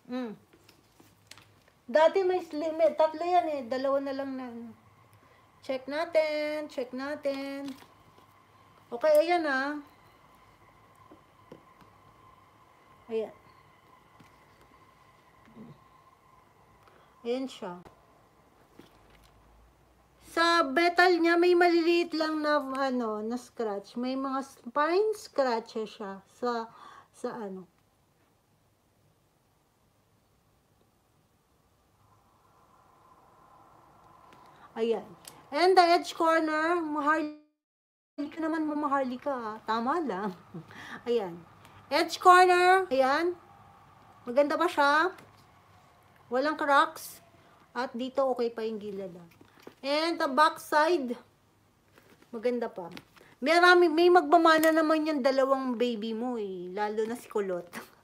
Mm. Dati may slim, tatlo yan eh. Dalawa na lang na. Check natin. Check natin. Okay, ayan ah. Ayan. Ayan siya. Sa metal niya, may maliliit lang na, na scratch. May mga fine scratches siya sa ano. Ayan. And the edge corner, maharli ka naman, mamaharli ka ha. Tama lang. Ayan. Edge corner, ayan. Maganda ba siya? Walang cracks. At dito, okay pa yung gilid. And the back side, maganda pa. May magmamana naman yung dalawang baby mo eh. Lalo na si Kulot.